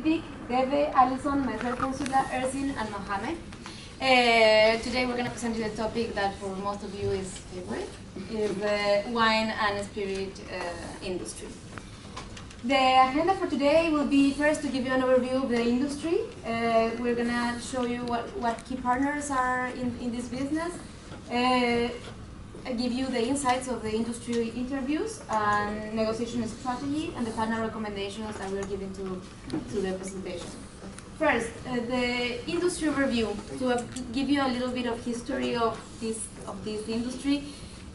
Vic, Debe, Alison, myself, Ursula, Ersin, and Mohammed. Today we're going to present you a topic that for most of you is favorite, is the wine and spirit industry. The agenda for today will be first to give you an overview of the industry. We're going to show you what key partners are in this business. Give you the insights of the industry interviews and negotiation strategy and the partner recommendations that we're giving to the presentation. First, the industry review. To give you a little bit of history of this industry,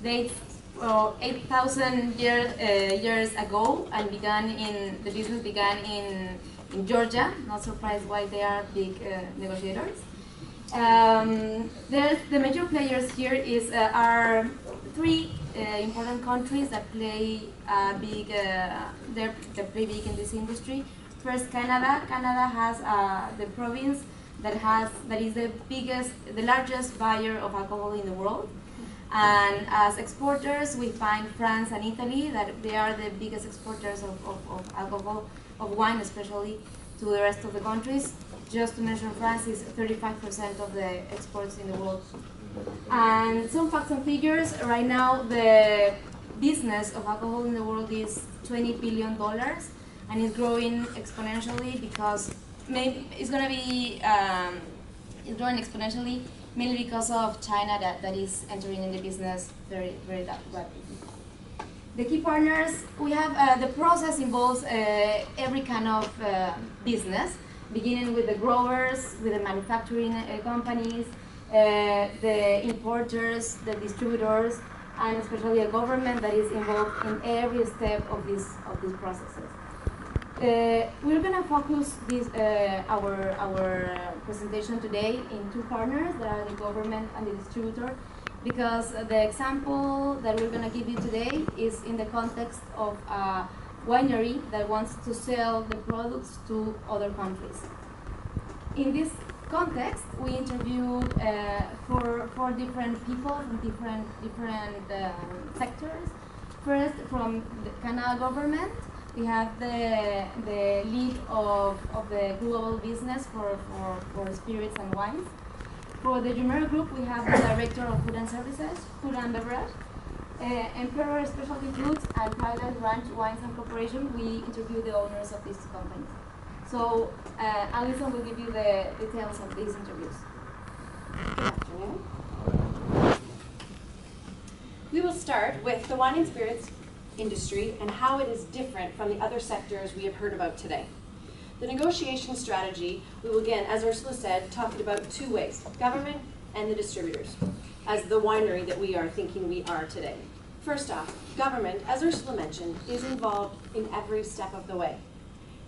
dates 8,000 years ago, and the business began in Georgia. Not surprised why they are big negotiators. The major players here are three important countries that play big. They play big in this industry. First, Canada. Canada has the province that is the largest buyer of alcohol in the world. And as exporters, we find France and Italy, that they are the biggest exporters of alcohol, of wine especially, to the rest of the countries. Just to mention, France is 35% of the exports in the world. And some facts and figures, right now the business of alcohol in the world is $20 billion and is growing exponentially because it's going to be it's growing exponentially mainly because of China that is entering in the business very, very rapidly. The key partners, we have the process involves every kind of business, beginning with the growers, with the manufacturing companies, the importers, the distributors, and especially a government that is involved in every step of these processes. We're going to focus our presentation today in two partners, that are the government and the distributor, because the example that we're going to give you today is in the context of a winery that wants to sell the products to other countries. In this context, we interviewed four different people from different sectors. First, from the Canada government, we have the lead of the global business for spirits and wines. For the Jumeirah Group, we have the director of food and services, food and beverage. Emperor Specialty Foods and Private Ranch Wines and Corporation, we interviewed the owners of these companies. So Alison will give you the details of these interviews. Good afternoon. We will start with the wine and spirits industry and how it is different from the other sectors we have heard about today. The negotiation strategy, we will again, as Ursula said, talk about two ways, government and the distributors, as the winery that we are thinking we are today. First off, government, as Ursula mentioned, is involved in every step of the way.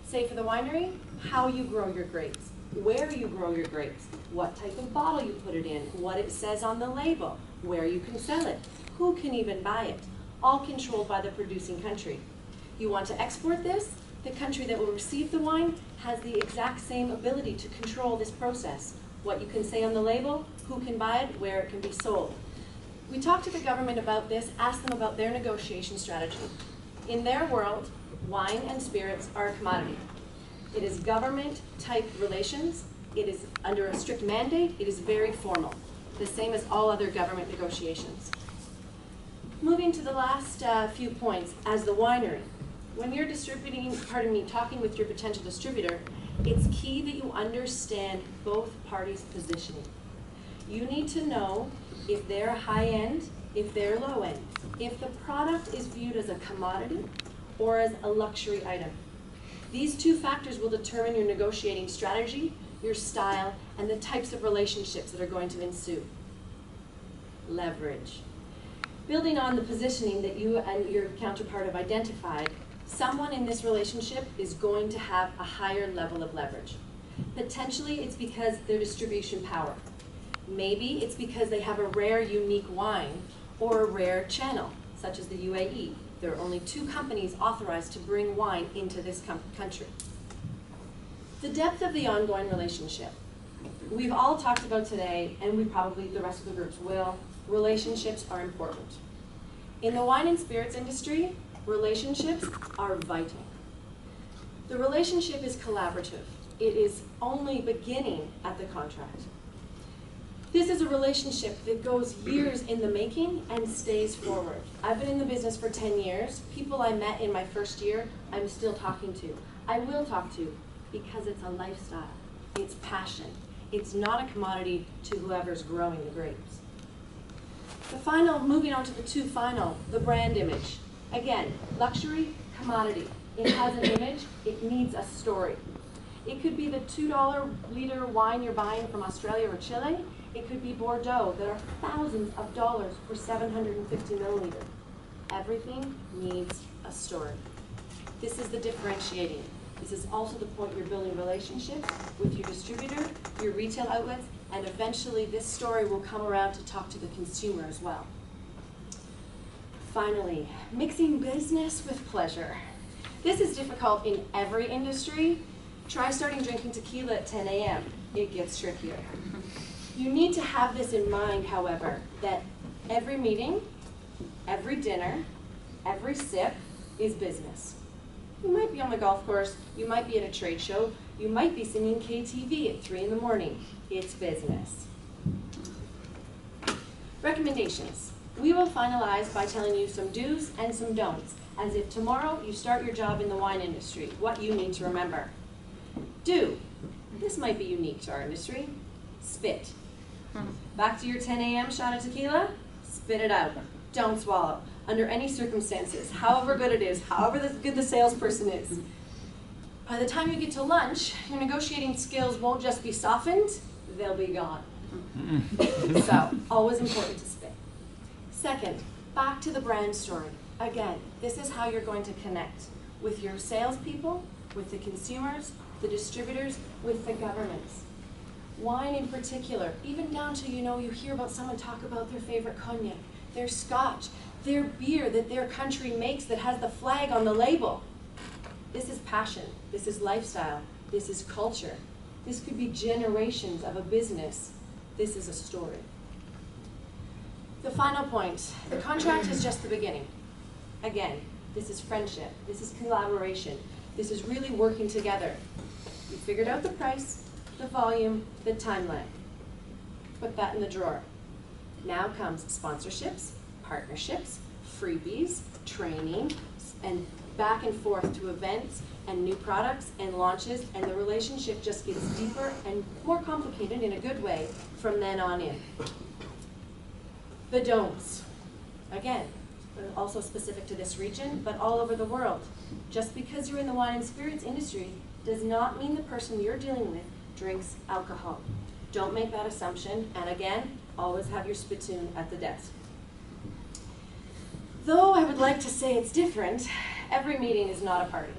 Say for the winery, how you grow your grapes, where you grow your grapes, what type of bottle you put it in, what it says on the label, where you can sell it, who can even buy it, all controlled by the producing country. You want to export this? The country that will receive the wine has the exact same ability to control this process. What you can say on the label, who can buy it, where it can be sold. We talked to the government about this, asked them about their negotiation strategy. In their world, wine and spirits are a commodity. It is government-type relations. It is under a strict mandate. It is very formal, the same as all other government negotiations. Moving to the last few points, as the winery, when you're talking with your potential distributor, it's key that you understand both parties' positioning. You need to know if they're high-end, if they're low-end, if the product is viewed as a commodity or as a luxury item. These two factors will determine your negotiating strategy, your style, and the types of relationships that are going to ensue. Leverage. Building on the positioning that you and your counterpart have identified, someone in this relationship is going to have a higher level of leverage. Potentially it's because their distribution power. Maybe it's because they have a rare, unique wine or a rare channel, such as the UAE. There are only 2 companies authorized to bring wine into this country. The depth of the ongoing relationship. We've all talked about today, and we probably, the rest of the groups will, relationships are important. In the wine and spirits industry, relationships are vital. The relationship is collaborative. It is only beginning at the contract. This is a relationship that goes years in the making and stays forward. I've been in the business for 10 years. People I met in my first year, I'm still talking to. I will talk to because it's a lifestyle. It's passion. It's not a commodity to whoever's growing the grapes. Moving on to the two final, the brand image. Again, luxury, commodity. It has an image, it needs a story. It could be the $2 liter wine you're buying from Australia or Chile. It could be Bordeaux that are thousands of dollars for 750 milliliter. Everything needs a story. This is the differentiating. This is also the point you're building relationships with your distributor, your retail outlets, and eventually this story will come around to talk to the consumer as well. Finally, mixing business with pleasure. This is difficult in every industry. Try starting drinking tequila at 10 a.m. It gets trickier. You need to have this in mind, however, that every meeting, every dinner, every sip is business. You might be on the golf course, you might be at a trade show, you might be singing KTV at 3 in the morning. It's business. Recommendations. We will finalize by telling you some do's and some don'ts, as if tomorrow you start your job in the wine industry, what you need to remember. Do. This might be unique to our industry. Spit. Back to your 10 a.m. shot of tequila, spit it out. Don't swallow. Under any circumstances, however good it is, however good the salesperson is. By the time you get to lunch, your negotiating skills won't just be softened, they'll be gone. So, always important to spit. Second, back to the brand story. Again, this is how you're going to connect with your salespeople, with the consumers, the distributors, with the governments. Wine in particular, even down to, you hear about someone talk about their favorite cognac, their scotch, their beer that their country makes that has the flag on the label. This is passion, this is lifestyle, this is culture. This could be generations of a business. This is a story. The final point, the contract is just the beginning. Again, this is friendship, this is collaboration, this is really working together. You figured out the price, the volume, the timeline. Put that in the drawer. Now comes sponsorships, partnerships, freebies, training, and back and forth to events and new products and launches, and the relationship just gets deeper and more complicated in a good way from then on in. The don'ts. Again, also specific to this region, but all over the world. Just because you're in the wine and spirits industry does not mean the person you're dealing with drinks alcohol. Don't make that assumption, and again, always have your spittoon at the desk. Though I would like to say it's different, every meeting is not a party.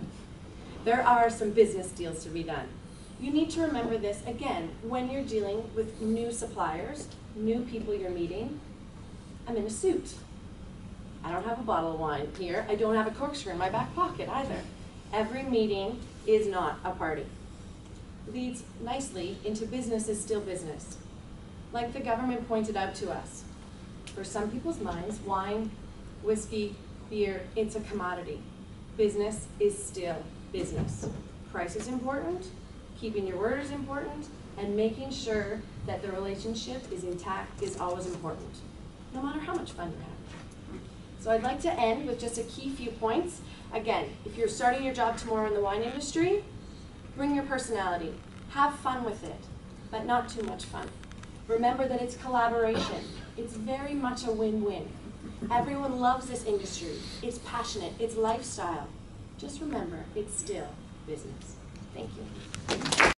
There are some business deals to be done. You need to remember this, again, when you're dealing with new suppliers, new people you're meeting. I'm in a suit. I don't have a bottle of wine here. I don't have a corkscrew in my back pocket either. Every meeting is not a party. Leads nicely into business is still business. Like the government pointed out to us, for some people's minds, wine, whiskey, beer, it's a commodity. Business is still business. Price is important, keeping your word is important, and making sure that the relationship is intact is always important, no matter how much fun you have. So I'd like to end with just a key few points. Again, if you're starting your job tomorrow in the wine industry, bring your personality. Have fun with it, but not too much fun. Remember that it's collaboration. It's very much a win-win. Everyone loves this industry. It's passionate. It's lifestyle. Just remember, it's still business. Thank you.